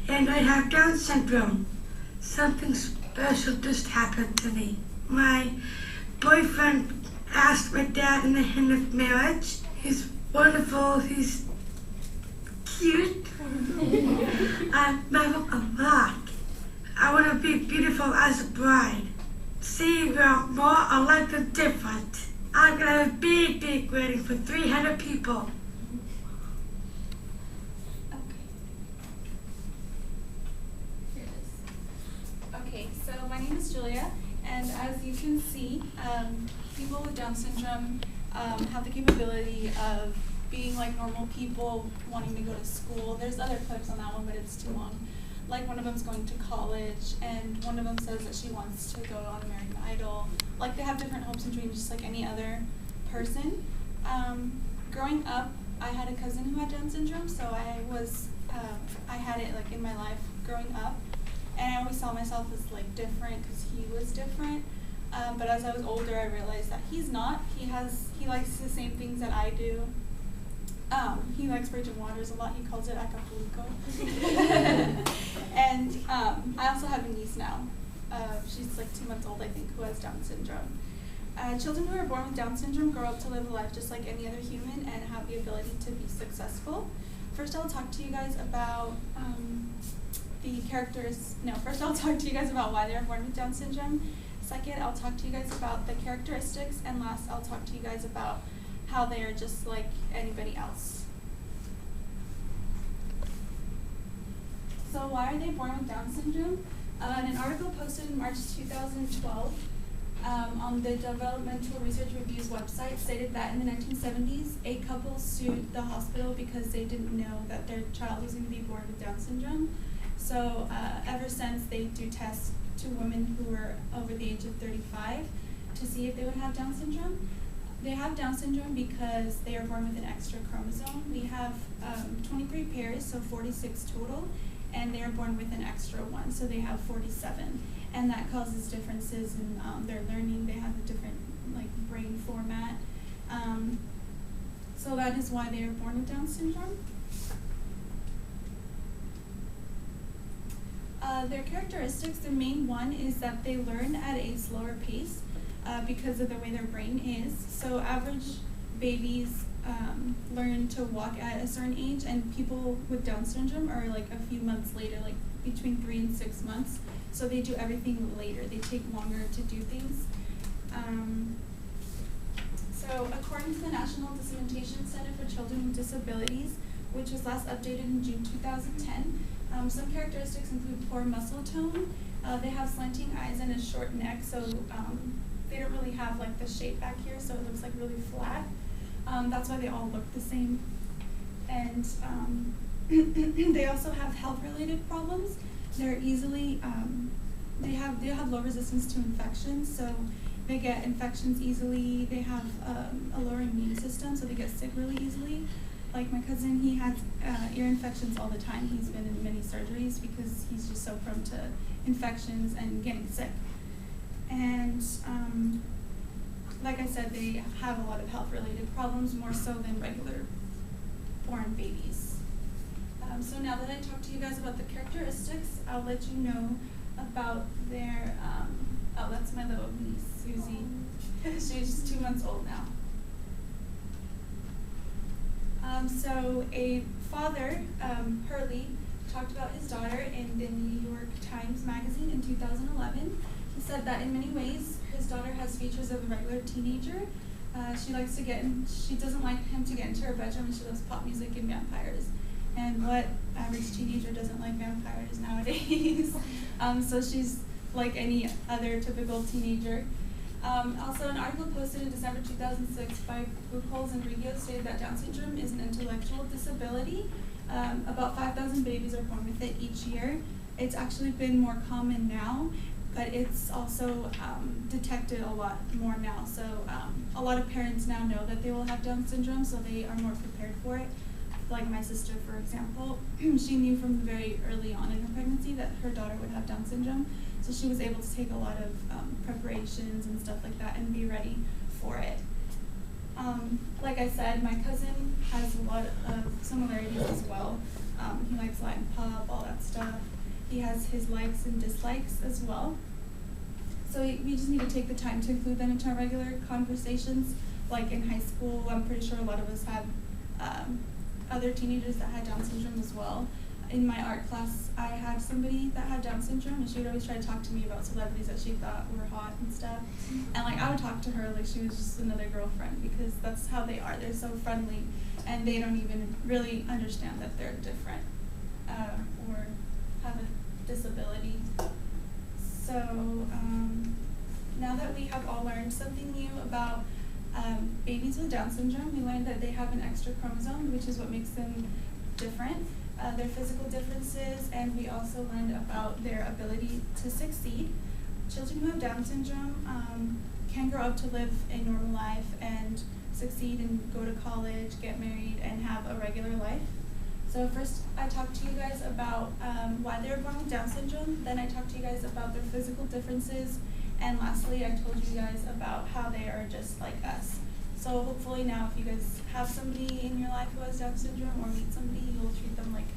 and I have Down syndrome. Something special just happened to me. My boyfriend asked my dad in the hand of marriage. He's wonderful. He's cute. I love him a lot. I want to be beautiful as a bride. See, girl, more alike than different. I'm going to have a big wedding for 300 people. Okay, so my name is Julia, and as you can see, people with Down syndrome have the capability of being like normal people, wanting to go to school. There's other clips on that one, but it's too long. Like one of them's going to college, and one of them says that she wants to go on American Idol. Like they have different hopes and dreams, just like any other person. Growing up, I had a cousin who had Down syndrome, so I had it like in my life growing up. And I always saw myself as like different because he was different. But as I was older, I realized that he's not. He likes the same things that I do. He likes Virgin Waters a lot. He calls it Acapulco. And I also have a niece now. She's like 2 months old, I think, who has Down syndrome. Children who are born with Down syndrome grow up to live a life just like any other human and have the ability to be successful. First, I'll talk to you guys about First I'll talk to you guys about why they're born with Down syndrome. Second, I'll talk to you guys about the characteristics, and last, I'll talk to you guys about how they are just like anybody else. So why are they born with Down syndrome? An article posted in March 2012 on the Developmental Research Review's website stated that in the 1970s, a couple sued the hospital because they didn't know that their child was going to be born with Down syndrome. So ever since, they do tests to women who are over the age of 35 to see if they would have Down syndrome. They have Down syndrome because they are born with an extra chromosome. We have 23 pairs, so 46 total, and they are born with an extra one, so they have 47. And that causes differences in their learning. They have a different brain format. So that is why they are born with Down syndrome. Their characteristics, the main one is that they learn at a slower pace because of the way their brain is. So average babies learn to walk at a certain age, and people with Down syndrome are like a few months later, like between 3 and 6 months. So they do everything later. They take longer to do things. So according to the National Disabilitation Center for Children with Disabilities, which was last updated in June 2010, some characteristics include poor muscle tone. They have slanting eyes and a short neck, so they don't really have like the shape back here, so it looks like really flat. That's why they all look the same. And they also have health-related problems. They're easily, they have low resistance to infections, so they get infections easily. They have a lower immune system, so they get sick really easily. Like my cousin, he has ear infections all the time. He's been in many surgeries because he's just so prone to infections and getting sick. And like I said, they have a lot of health-related problems, more so than regular born babies. So now that I talked to you guys about the characteristics, I'll let you know about their, that's my little niece, Susie. She's 2 months old now. So a father, Hurley, talked about his daughter in the New York Times magazine in 2011. He said that in many ways, his daughter has features of a regular teenager. She doesn't like him to get into her bedroom, and she loves pop music and vampires. And what average teenager doesn't like vampires nowadays? So she's like any other typical teenager. Also, an article posted in December 2006 by Buchholz and Riggio stated that Down syndrome is an intellectual disability. About 5,000 babies are born with it each year. It's actually been more common now, but it's also detected a lot more now. So a lot of parents now know that they will have Down syndrome, so they are more prepared for it. Like my sister, for example, she knew from very early on in her pregnancy that her daughter would have Down syndrome, so she was able to take a lot of preparations and stuff like that and be ready for it. Like I said, my cousin has a lot of similarities as well. He likes Latin pop, all that stuff. he has his likes and dislikes as well. So we just need to take the time to include them into our regular conversations. Like in high school, I'm pretty sure a lot of us had other teenagers that had Down syndrome as well. In my art class, I had somebody that had Down syndrome, and she would always try to talk to me about celebrities that she thought were hot and stuff. And like I would talk to her like she was just another girlfriend, because that's how they are. They're so friendly, and they don't even really understand that they're different or have a disability. So now that we have all learned something new about babies with Down syndrome, we learned that they have an extra chromosome, which is what makes them different. Their physical differences, and we also learned about their ability to succeed. Children who have Down syndrome can grow up to live a normal life and succeed and go to college, get married, and have a regular life. So first I talked to you guys about why they were born with Down syndrome, then I talked to you guys about their physical differences, and lastly I told you guys about how they are just like us. So hopefully now if you guys have somebody in your life who has Down syndrome or meet somebody, you'll treat them like